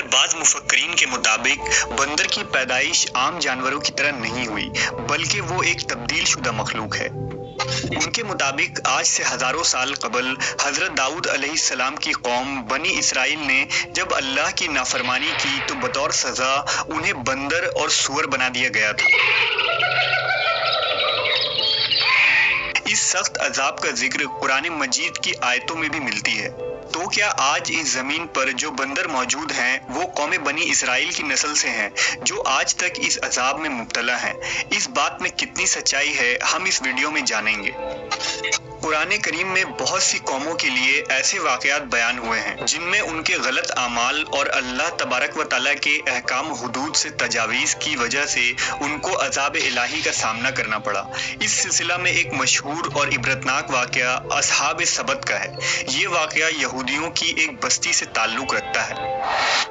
मगर बाज़ मुफक्किरीन के मुताबिक बंदर की पैदाइश आम जानवरों की तरह नहीं हुई, बल्कि वो एक तब्दील शुदा मखलूक है। उनके मुताबिक आज से हजारों साल कबल हजरत दाऊद अलैहिस्सलाम की कौम बनी इसराइल ने जब अल्लाह की नाफरमानी की तो बतौर सजा उन्हें बंदर और सूअर बना दिया गया था। इस सख्त अजाब का जिक्र कुरान मजीद की आयतों में भी मिलती है। तो क्या आज इस जमीन पर जो बंदर मौजूद हैं वो कौम बनी इसराइल की नस्ल से हैं जो आज तक इस अजाब में मुब्तला हैं? इस बात में कितनी सच्चाई है हम इस वीडियो में जानेंगे। कुरान करीम में बहुत सी कौमों के लिए ऐसे वाक़यात बयान हुए हैं जिनमें उनके गलत आमाल और अल्लाह तबारक व तआला के अहकाम हुदूद से तजावीज़ की वजह से उनको अज़ाब इलाही का सामना करना पड़ा। इस सिलसिला में एक मशहूर और इबरतनाक वाक़या असहाब सबत का है। ये वाक़या यहूदियों की एक बस्ती से ताल्लुक़ रखता है।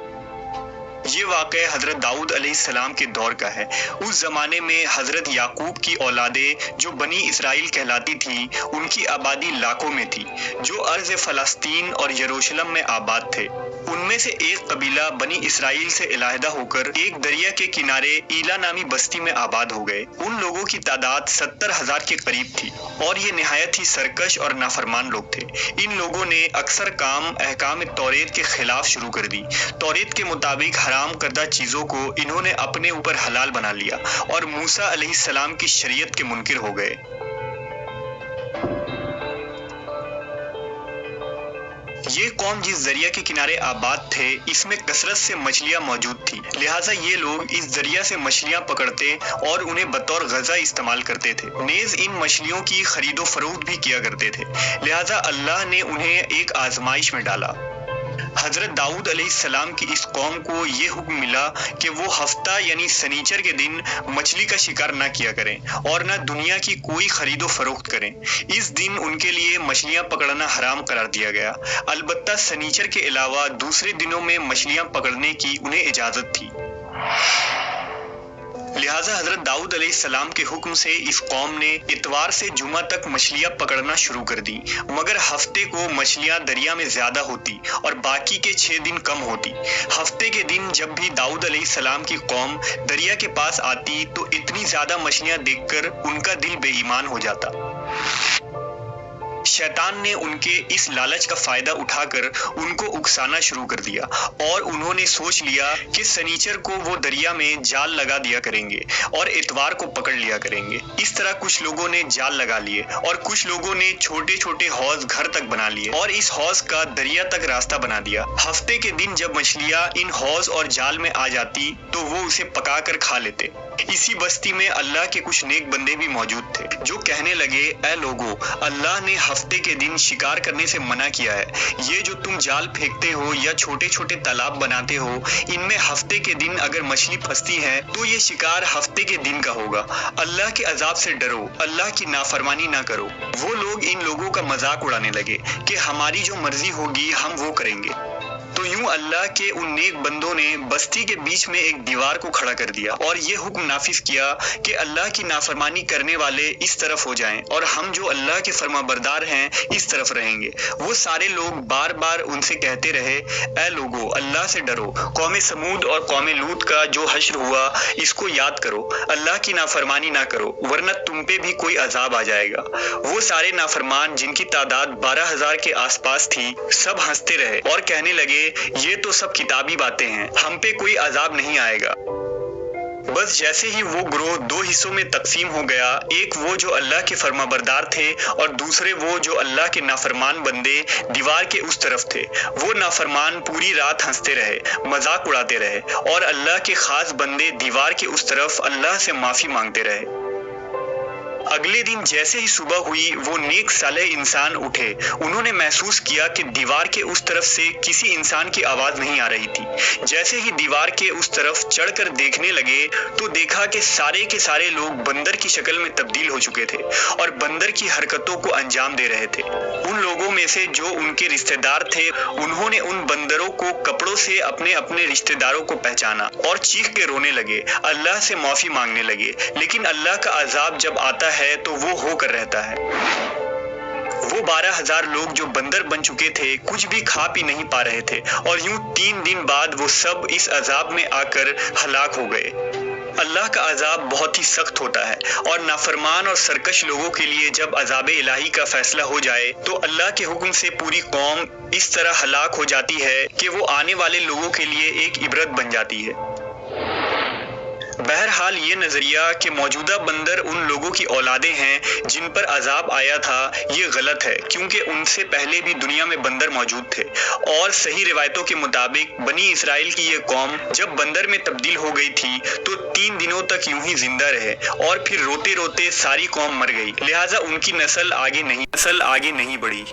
ये वाक़या हज़रत दाऊद अलैहिस्सलाम के दौर का है। उस ज़माने में हज़रत याकूब की औलादें जो बनी इसराइल कहलाती थी, उनकी आबादी लाखों में थी, जो अर्ज़ फ़लस्तीन और यरूशलेम में आबाद थे। उनमें से एक कबीला बनी इसराइल से इलाहिदा होकर एक दरिया के किनारे ईला नामी बस्ती में आबाद हो गए। उन लोगों की तादाद 70,000 के करीब थी और ये निहायत ही सरकश और नाफरमान लोग थे। इन लोगों ने अक्सर काम अहकाम तौरेत के खिलाफ शुरू कर दी। तौरेत के मुताबिक हराम करदा चीज़ों को इन्होंने अपने ऊपर हलाल बना लिया और मूसा अलैहिस्सलाम की शरीयत के मुनकिर हो गए। ये कौम जिस दरिया के किनारे आबाद थे, इसमें कसरत से मछलियां मौजूद थी, लिहाजा ये लोग इस दरिया से मछलियां पकड़ते और उन्हें बतौर गज़ा इस्तेमाल करते थे। नेज़ इन मछलियों की खरीदो फरोख्त भी किया करते थे। लिहाजा अल्लाह ने उन्हें एक आजमाइश में डाला। हजरत दाऊद अलैहिस्सलाम की इस कौम को ये हुक्म मिला कि वो हफ्ता यानी सनीचर के दिन मछली का शिकार न किया करें और न दुनिया की कोई खरीदो फरोख्त करें। इस दिन उनके लिए मछलियां पकड़ना हराम करार दिया गया। अलबत्ता सनीचर के अलावा दूसरे दिनों में मछलियां पकड़ने की उन्हें इजाजत थी। लिहाजा हजरत दाऊद अलैहिस्सलाम के हुक्म से इस कौम ने इतवार से जुमा तक मछलियां पकड़ना शुरू कर दी, मगर हफ्ते को मछलियां दरिया में ज्यादा होती और बाकी के 6 दिन कम होती। हफ्ते के दिन जब भी दाऊद अलैहिस्सलाम की कौम दरिया के पास आती तो इतनी ज्यादा मछलियां देखकर उनका दिल बेईमान हो जाता। शैतान ने उनके इस लालच का फायदा उठाकर उनको उकसाना शुरू कर दिया और उन्होंने सोच लिया कि सनीचर को वो दरिया में जाल लगा दिया करेंगे और इतवार को पकड़ लिया करेंगे। इस तरह कुछ लोगों ने जाल लगा लिए और कुछ लोगों ने छोटे छोटे हौज घर तक बना लिए और इस हौज का दरिया तक रास्ता बना दिया। हफ्ते के दिन जब मछलियां इन हौज और जाल में आ जाती तो वो उसे पकाकर खा लेते। इसी बस्ती में अल्लाह के कुछ नेक बंदे भी मौजूद थे जो कहने लगे, ऐ लोगो, अल्लाह ने हफ्ते के दिन शिकार करने से मना किया है। ये जो तुम जाल फेंकते हो या छोटे छोटे तालाब बनाते हो, इनमें हफ्ते के दिन अगर मछली फंसती है तो ये शिकार हफ्ते के दिन का होगा। अल्लाह के अजाब से डरो, अल्लाह की नाफरमानी ना करो। वो लोग इन लोगों का मजाक उड़ाने लगे कि हमारी जो मर्जी होगी हम वो करेंगे। तो यूं अल्लाह के उन नेक बंदों ने बस्ती के बीच में एक दीवार को खड़ा कर दिया और ये हुक्म नाफिज किया कि अल्लाह की नाफरमानी करने वाले इस तरफ हो जाएं और हम जो अल्लाह के फरमाबरदार हैं इस तरफ रहेंगे। वो सारे लोग बार बार उनसे कहते रहे, ऐ लोगो, अल्लाह से डरो। कौम समूद और कौम लूत का जो हश्र हुआ इसको याद करो, अल्लाह की नाफरमानी ना करो वरना तुम पे भी कोई अजाब आ जाएगा। वो सारे नाफरमान जिनकी तादाद 12,000 के आसपास थी, सब हंसते रहे और कहने लगे, ये तो सब किताबी बातें हैं, हम पे कोई अजाब नहीं आएगा। बस जैसे ही वो ग्रोह 2 हिस्सों में तकसीम हो गया, एक वो जो अल्लाह के फरमाबरदार थे और दूसरे वो जो अल्लाह के नाफरमान बंदे दीवार के उस तरफ थे। वो नाफरमान पूरी रात हंसते रहे, मजाक उड़ाते रहे और अल्लाह के खास बंदे दीवार के उस तरफ अल्लाह से माफी मांगते रहे। अगले दिन जैसे ही सुबह हुई, वो नेक सालेह इंसान उठे। उन्होंने महसूस किया कि दीवार के उस तरफ से किसी इंसान की आवाज नहीं आ रही थी। जैसे ही दीवार के उस तरफ चढ़कर देखने लगे तो देखा कि सारे के सारे लोग बंदर की शक्ल में तब्दील हो चुके थे और बंदर की हरकतों को अंजाम दे रहे थे। उन लोगों में से जो उनके रिश्तेदार थे, उन्होंने उन बंदरों को कपड़ों से अपने अपने रिश्तेदारों को पहचाना और चीख के रोने लगे, अल्लाह से माफी मांगने लगे। लेकिन अल्लाह का अजाब जब आता है तो वो होकर रहता है। وہ 12,000 لوگ جو بندر بن چکے تھے کچھ بھی کھا پی نہیں پا رہے تھے، اور یوں 3 دن بعد وہ سب اس عذاب میں آ کر ہلاک ہو گئے۔ اللہ کا عذاب بہت ہی سخت ہوتا ہے، اور نافرمان اور سرکش لوگوں کے لیے جب عذاب الہی کا فیصلہ ہو جائے تو اللہ کے حکم سے پوری قوم اس طرح ہلاک ہو جاتی ہے کہ وہ آنے والے لوگوں کے لیے ایک عبرت بن جاتی ہے۔ بہرحال یہ نظریہ کہ موجودہ بندر ان لوگوں کی اولادیں ہیں جن پر عذاب آیا تھا، یہ غلط ہے، کیونکہ ان سے پہلے بھی دنیا میں بندر موجود تھے، اور صحیح روایتوں کے مطابق بنی اسرائیل کی یہ قوم جب بندر میں تبدیل ہو گئی تھی تو 3 دنوں تک یوں ہی زندہ رہے، اور پھر روتے روتے ساری قوم مر گئی، لہٰذا ان کی نسل آگے نہیں بڑھی۔